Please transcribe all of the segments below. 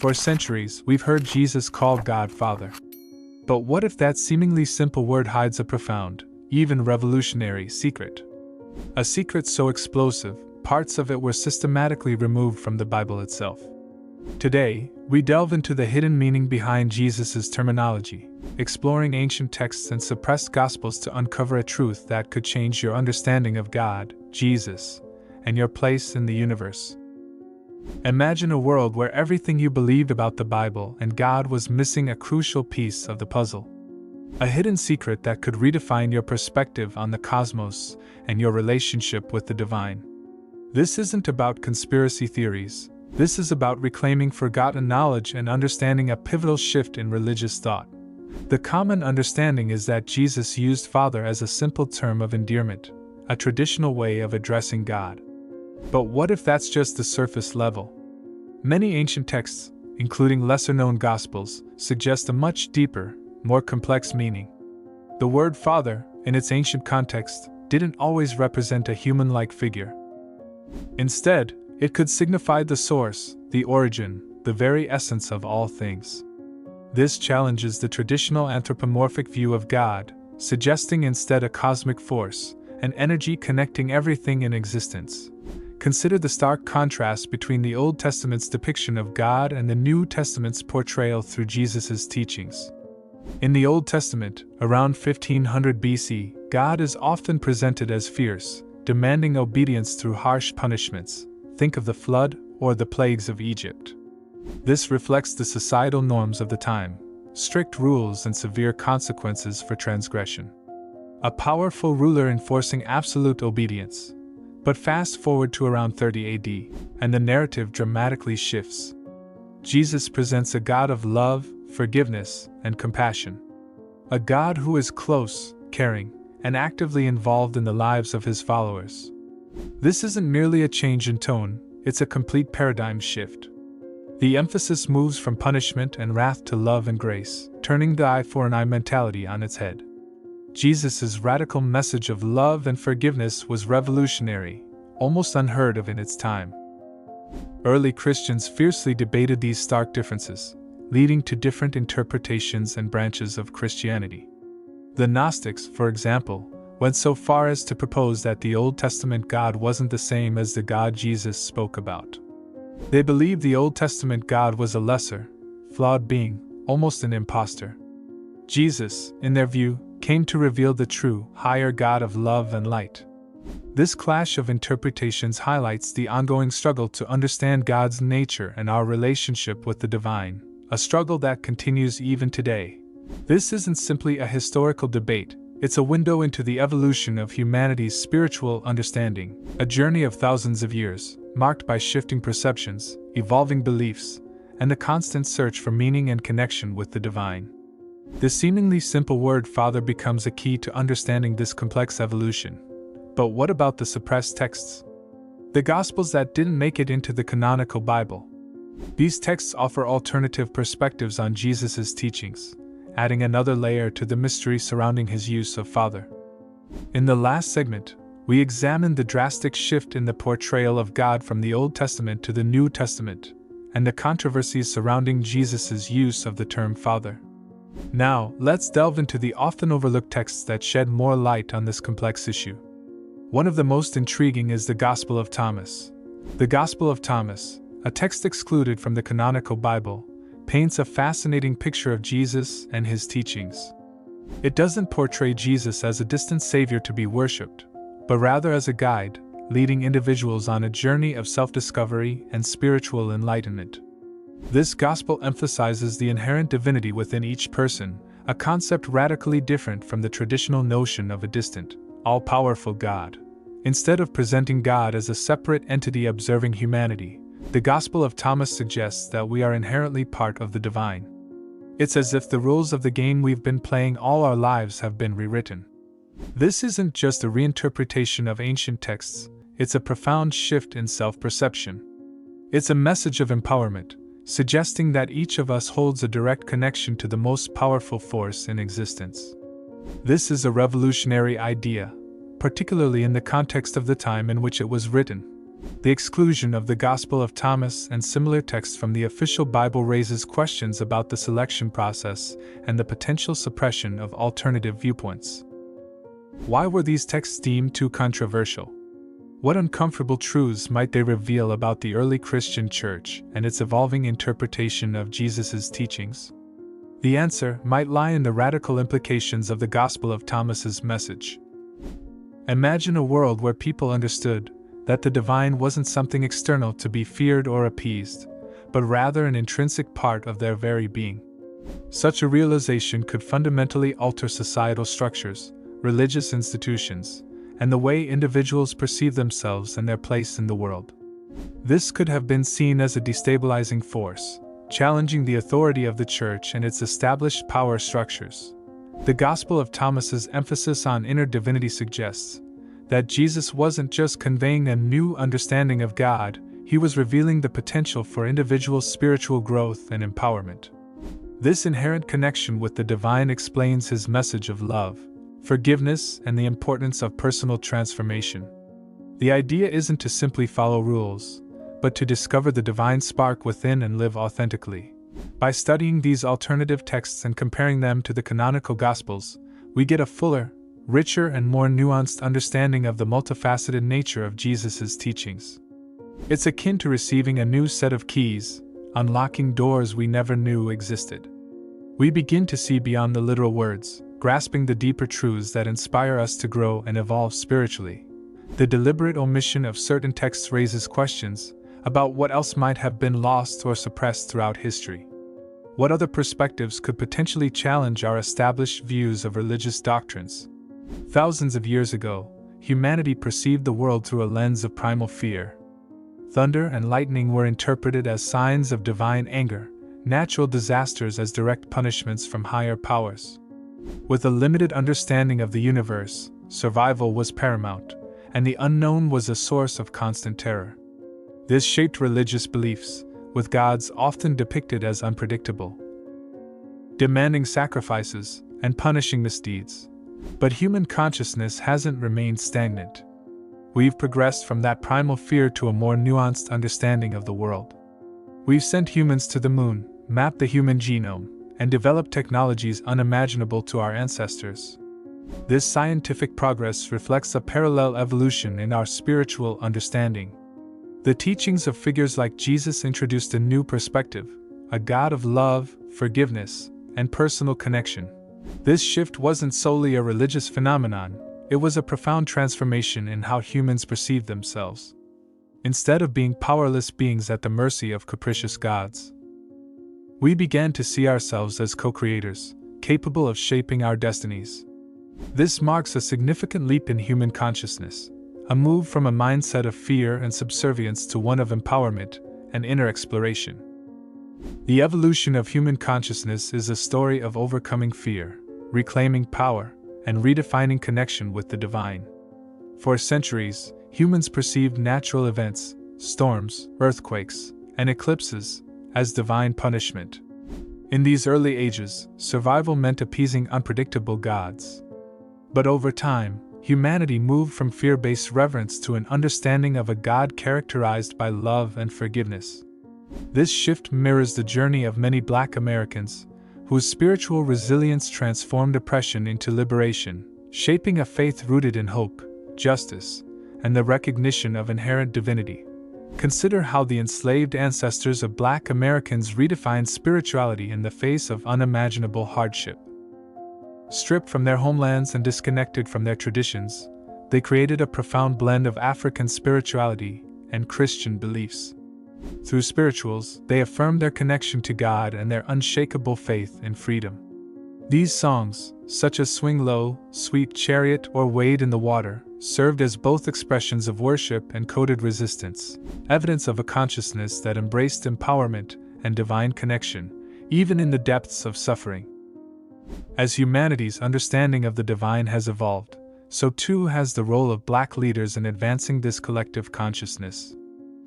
For centuries, we've heard Jesus call God Father. But what if that seemingly simple word hides a profound, even revolutionary secret? A secret so explosive, parts of it were systematically removed from the Bible itself. Today, we delve into the hidden meaning behind Jesus' terminology, exploring ancient texts and suppressed gospels to uncover a truth that could change your understanding of God, Jesus, and your place in the universe. Imagine a world where everything you believed about the Bible and God was missing a crucial piece of the puzzle. A hidden secret that could redefine your perspective on the cosmos and your relationship with the divine. This isn't about conspiracy theories. This is about reclaiming forgotten knowledge and understanding a pivotal shift in religious thought. The common understanding is that Jesus used Father as a simple term of endearment, a traditional way of addressing God. But what if that's just the surface level? Many ancient texts, including lesser-known Gospels, suggest a much deeper, more complex meaning. The word Father, in its ancient context, didn't always represent a human-like figure. Instead, it could signify the source, the origin, the very essence of all things. This challenges the traditional anthropomorphic view of God, suggesting instead a cosmic force, an energy connecting everything in existence. Consider the stark contrast between the Old Testament's depiction of God and the New Testament's portrayal through Jesus' teachings. In the Old Testament, around 1500 BC, God is often presented as fierce, demanding obedience through harsh punishments. Think of the flood or the plagues of Egypt. This reflects the societal norms of the time, strict rules and severe consequences for transgression. A powerful ruler enforcing absolute obedience. But fast forward to around 30 AD, and the narrative dramatically shifts. Jesus presents a God of love, forgiveness, and compassion. A God who is close, caring, and actively involved in the lives of his followers. This isn't merely a change in tone, it's a complete paradigm shift. The emphasis moves from punishment and wrath to love and grace, turning the eye for an eye mentality on its head. Jesus' radical message of love and forgiveness was revolutionary, almost unheard of in its time. Early Christians fiercely debated these stark differences, leading to different interpretations and branches of Christianity. The Gnostics, for example, went so far as to propose that the Old Testament God wasn't the same as the God Jesus spoke about. They believed the Old Testament God was a lesser, flawed being, almost an imposter. Jesus, in their view, came to reveal the true, higher God of love and light. This clash of interpretations highlights the ongoing struggle to understand God's nature and our relationship with the divine, a struggle that continues even today. This isn't simply a historical debate, it's a window into the evolution of humanity's spiritual understanding, a journey of thousands of years, marked by shifting perceptions, evolving beliefs, and the constant search for meaning and connection with the divine. The seemingly simple word Father becomes a key to understanding this complex evolution. But what about the suppressed texts? The Gospels that didn't make it into the canonical Bible. These texts offer alternative perspectives on Jesus' teachings, adding another layer to the mystery surrounding his use of Father. In the last segment, we examined the drastic shift in the portrayal of God from the Old Testament to the New Testament, and the controversies surrounding Jesus' use of the term Father. Now, let's delve into the often overlooked texts that shed more light on this complex issue. One of the most intriguing is the Gospel of Thomas. The Gospel of Thomas, a text excluded from the canonical Bible, paints a fascinating picture of Jesus and his teachings. It doesn't portray Jesus as a distant savior to be worshipped, but rather as a guide, leading individuals on a journey of self-discovery and spiritual enlightenment. This gospel emphasizes the inherent divinity within each person, a concept radically different from the traditional notion of a distant, all-powerful God. Instead of presenting God as a separate entity observing humanity, the Gospel of Thomas suggests that we are inherently part of the divine. It's as if the rules of the game we've been playing all our lives have been rewritten. This isn't just a reinterpretation of ancient texts, it's a profound shift in self-perception. It's a message of empowerment, suggesting that each of us holds a direct connection to the most powerful force in existence. This is a revolutionary idea, particularly in the context of the time in which it was written. The exclusion of the Gospel of Thomas and similar texts from the official Bible raises questions about the selection process and the potential suppression of alternative viewpoints. Why were these texts deemed too controversial? What uncomfortable truths might they reveal about the early Christian church and its evolving interpretation of Jesus' teachings? The answer might lie in the radical implications of the Gospel of Thomas's message. Imagine a world where people understood that the divine wasn't something external to be feared or appeased, but rather an intrinsic part of their very being. Such a realization could fundamentally alter societal structures, religious institutions, and the way individuals perceive themselves and their place in the world. This could have been seen as a destabilizing force, challenging the authority of the Church and its established power structures. The Gospel of Thomas's emphasis on inner divinity suggests that Jesus wasn't just conveying a new understanding of God, he was revealing the potential for individual spiritual growth and empowerment. This inherent connection with the divine explains his message of love, forgiveness, and the importance of personal transformation. The idea isn't to simply follow rules, but to discover the divine spark within and live authentically. By studying these alternative texts and comparing them to the canonical Gospels, we get a fuller, richer, and more nuanced understanding of the multifaceted nature of Jesus' teachings. It's akin to receiving a new set of keys, unlocking doors we never knew existed. We begin to see beyond the literal words, grasping the deeper truths that inspire us to grow and evolve spiritually. The deliberate omission of certain texts raises questions about what else might have been lost or suppressed throughout history. What other perspectives could potentially challenge our established views of religious doctrines? Thousands of years ago, humanity perceived the world through a lens of primal fear. Thunder and lightning were interpreted as signs of divine anger, natural disasters as direct punishments from higher powers. With a limited understanding of the universe, survival was paramount, and the unknown was a source of constant terror. This shaped religious beliefs, with gods often depicted as unpredictable, demanding sacrifices and punishing misdeeds. But human consciousness hasn't remained stagnant. We've progressed from that primal fear to a more nuanced understanding of the world. We've sent humans to the moon, mapped the human genome, and developed technologies unimaginable to our ancestors. This scientific progress reflects a parallel evolution in our spiritual understanding. The teachings of figures like Jesus introduced a new perspective, a God of love, forgiveness, and personal connection. This shift wasn't solely a religious phenomenon, it was a profound transformation in how humans perceive themselves. Instead of being powerless beings at the mercy of capricious gods, we began to see ourselves as co-creators, capable of shaping our destinies. This marks a significant leap in human consciousness, a move from a mindset of fear and subservience to one of empowerment and inner exploration. The evolution of human consciousness is a story of overcoming fear, reclaiming power, and redefining connection with the divine. For centuries, humans perceived natural events, storms, earthquakes, and eclipses, as divine punishment. In these early ages, survival meant appeasing unpredictable gods. But over time, humanity moved from fear-based reverence to an understanding of a God characterized by love and forgiveness. This shift mirrors the journey of many Black Americans, whose spiritual resilience transformed oppression into liberation, shaping a faith rooted in hope, justice, and the recognition of inherent divinity. Consider how the enslaved ancestors of Black Americans redefined spirituality in the face of unimaginable hardship. Stripped from their homelands and disconnected from their traditions, they created a profound blend of African spirituality and Christian beliefs. Through spirituals, they affirmed their connection to God and their unshakable faith in freedom. These songs, such as Swing Low, Sweet Chariot, or Wade in the Water, served as both expressions of worship and coded resistance, evidence of a consciousness that embraced empowerment and divine connection, even in the depths of suffering. As humanity's understanding of the divine has evolved, so too has the role of Black leaders in advancing this collective consciousness.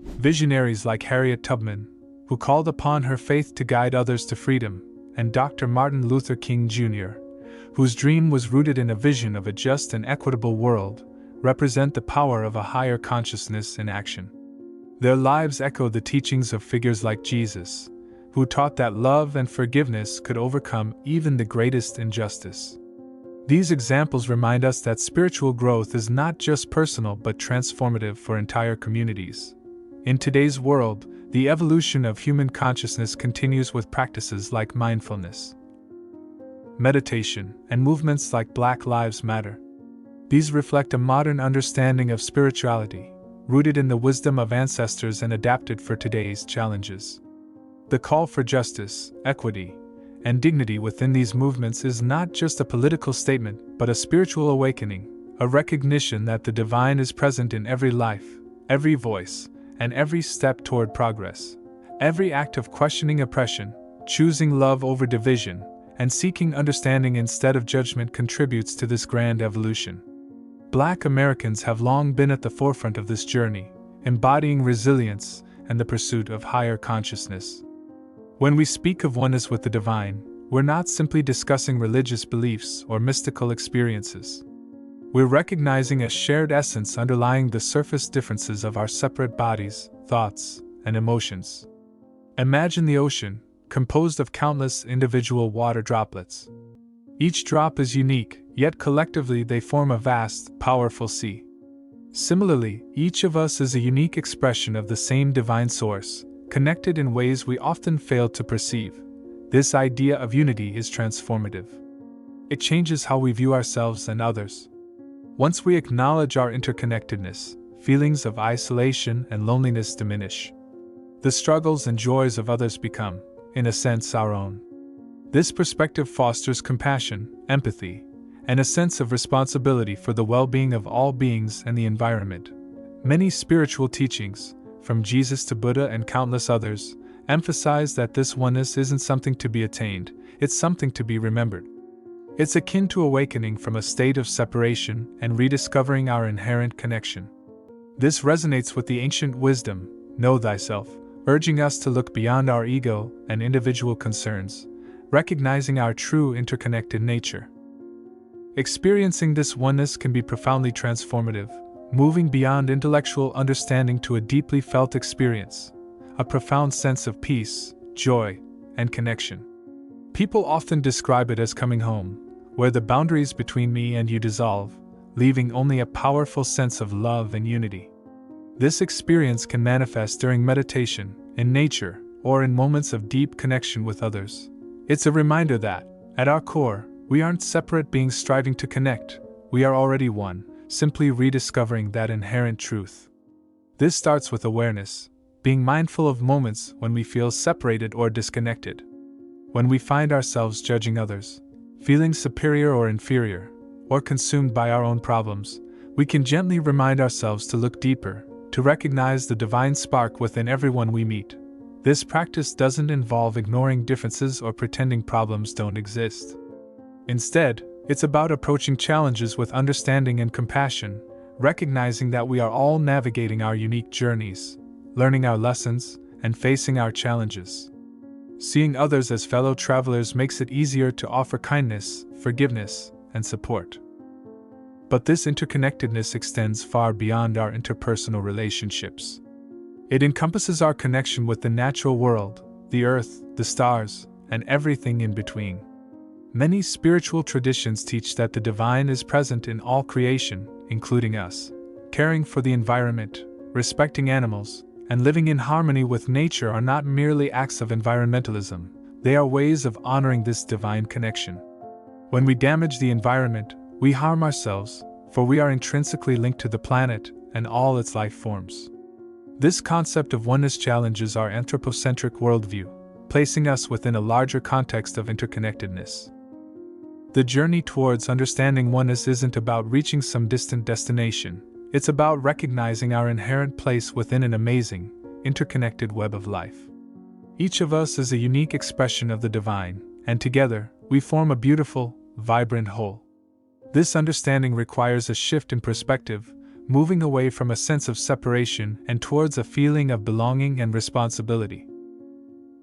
Visionaries like Harriet Tubman, who called upon her faith to guide others to freedom, and Dr. Martin Luther King Jr., whose dream was rooted in a vision of a just and equitable world, represent the power of a higher consciousness in action. Their lives echo the teachings of figures like Jesus, who taught that love and forgiveness could overcome even the greatest injustice. These examples remind us that spiritual growth is not just personal but transformative for entire communities. In today's world, the evolution of human consciousness continues with practices like mindfulness, meditation, and movements like Black Lives Matter. These reflect a modern understanding of spirituality, rooted in the wisdom of ancestors and adapted for today's challenges. The call for justice, equity, and dignity within these movements is not just a political statement, but a spiritual awakening, a recognition that the divine is present in every life, every voice, and every step toward progress. Every act of questioning oppression, choosing love over division, and seeking understanding instead of judgment contributes to this grand evolution. Black Americans have long been at the forefront of this journey, embodying resilience and the pursuit of higher consciousness. When we speak of oneness with the divine, we're not simply discussing religious beliefs or mystical experiences. We're recognizing a shared essence underlying the surface differences of our separate bodies, thoughts, and emotions. Imagine the ocean, composed of countless individual water droplets. Each drop is unique, yet collectively they form a vast, powerful sea. Similarly, each of us is a unique expression of the same divine source, connected in ways we often fail to perceive. This idea of unity is transformative. It changes how we view ourselves and others. Once we acknowledge our interconnectedness, feelings of isolation and loneliness diminish. The struggles and joys of others become, in a sense, our own. This perspective fosters compassion, empathy, and a sense of responsibility for the well-being of all beings and the environment. Many spiritual teachings, from Jesus to Buddha and countless others, emphasize that this oneness isn't something to be attained, it's something to be remembered. It's akin to awakening from a state of separation and rediscovering our inherent connection. This resonates with the ancient wisdom, "Know thyself," urging us to look beyond our ego and individual concerns, recognizing our true interconnected nature. Experiencing this oneness can be profoundly transformative, moving beyond intellectual understanding to a deeply felt experience, a profound sense of peace, joy, and connection. People often describe it as coming home, where the boundaries between me and you dissolve, leaving only a powerful sense of love and unity. This experience can manifest during meditation, in nature, or in moments of deep connection with others. It's a reminder that, at our core, we aren't separate beings striving to connect, we are already one, simply rediscovering that inherent truth. This starts with awareness, being mindful of moments when we feel separated or disconnected. When we find ourselves judging others, feeling superior or inferior, or consumed by our own problems, we can gently remind ourselves to look deeper, to recognize the divine spark within everyone we meet. This practice doesn't involve ignoring differences or pretending problems don't exist. Instead, it's about approaching challenges with understanding and compassion, recognizing that we are all navigating our unique journeys, learning our lessons, and facing our challenges. Seeing others as fellow travelers makes it easier to offer kindness, forgiveness, and support. But this interconnectedness extends far beyond our interpersonal relationships. It encompasses our connection with the natural world, the earth, the stars, and everything in between. Many spiritual traditions teach that the divine is present in all creation, including us. Caring for the environment, respecting animals, and living in harmony with nature are not merely acts of environmentalism, they are ways of honoring this divine connection. When we damage the environment, we harm ourselves, for we are intrinsically linked to the planet and all its life forms. This concept of oneness challenges our anthropocentric worldview, placing us within a larger context of interconnectedness. The journey towards understanding oneness isn't about reaching some distant destination, it's about recognizing our inherent place within an amazing, interconnected web of life. Each of us is a unique expression of the divine, and together, we form a beautiful, vibrant whole. This understanding requires a shift in perspective, moving away from a sense of separation and towards a feeling of belonging and responsibility.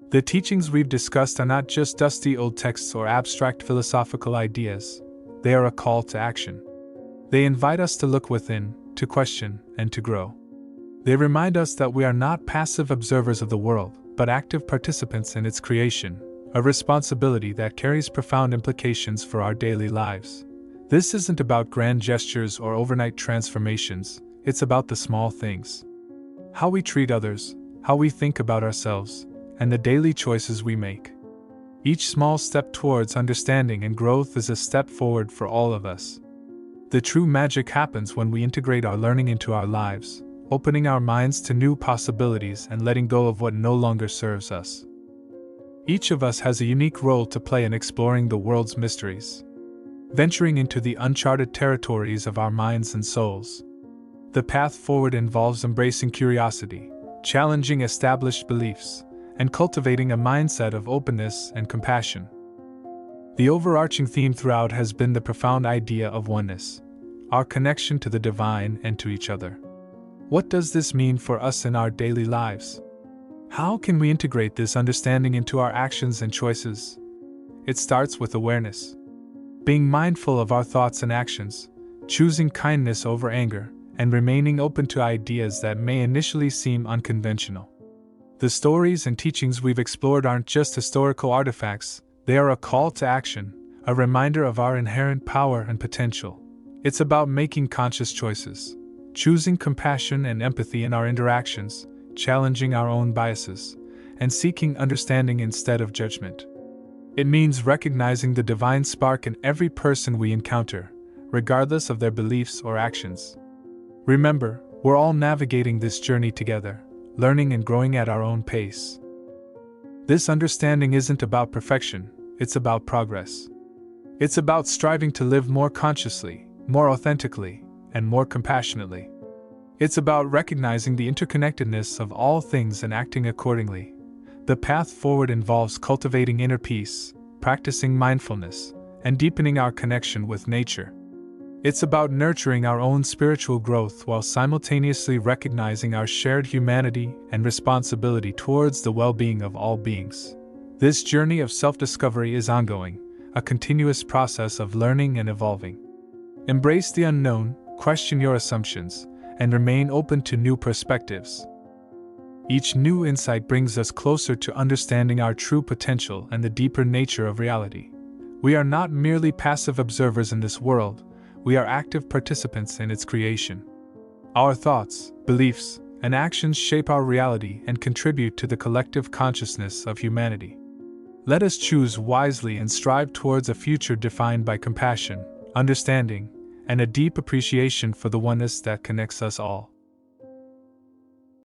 The teachings we've discussed are not just dusty old texts or abstract philosophical ideas, they are a call to action. They invite us to look within, to question, and to grow. They remind us that we are not passive observers of the world, but active participants in its creation, a responsibility that carries profound implications for our daily lives. This isn't about grand gestures or overnight transformations, it's about the small things. How we treat others, how we think about ourselves, and the daily choices we make. Each small step towards understanding and growth is a step forward for all of us. The true magic happens when we integrate our learning into our lives, opening our minds to new possibilities and letting go of what no longer serves us. Each of us has a unique role to play in exploring the world's mysteries, venturing into the uncharted territories of our minds and souls. The path forward involves embracing curiosity, challenging established beliefs, and cultivating a mindset of openness and compassion. The overarching theme throughout has been the profound idea of oneness, our connection to the divine and to each other. What does this mean for us in our daily lives? How can we integrate this understanding into our actions and choices? It starts with awareness. Being mindful of our thoughts and actions, choosing kindness over anger, and remaining open to ideas that may initially seem unconventional. The stories and teachings we've explored aren't just historical artifacts, they are a call to action, a reminder of our inherent power and potential. It's about making conscious choices, choosing compassion and empathy in our interactions, challenging our own biases, and seeking understanding instead of judgment. It means recognizing the divine spark in every person we encounter, regardless of their beliefs or actions. Remember, we're all navigating this journey together, learning and growing at our own pace. This understanding isn't about perfection, it's about progress. It's about striving to live more consciously, more authentically, and more compassionately. It's about recognizing the interconnectedness of all things and acting accordingly. The path forward involves cultivating inner peace, practicing mindfulness, and deepening our connection with nature. It's about nurturing our own spiritual growth while simultaneously recognizing our shared humanity and responsibility towards the well-being of all beings. This journey of self-discovery is ongoing, a continuous process of learning and evolving. Embrace the unknown, question your assumptions, and remain open to new perspectives. Each new insight brings us closer to understanding our true potential and the deeper nature of reality. We are not merely passive observers in this world, we are active participants in its creation. Our thoughts, beliefs, and actions shape our reality and contribute to the collective consciousness of humanity. Let us choose wisely and strive towards a future defined by compassion, understanding, and a deep appreciation for the oneness that connects us all.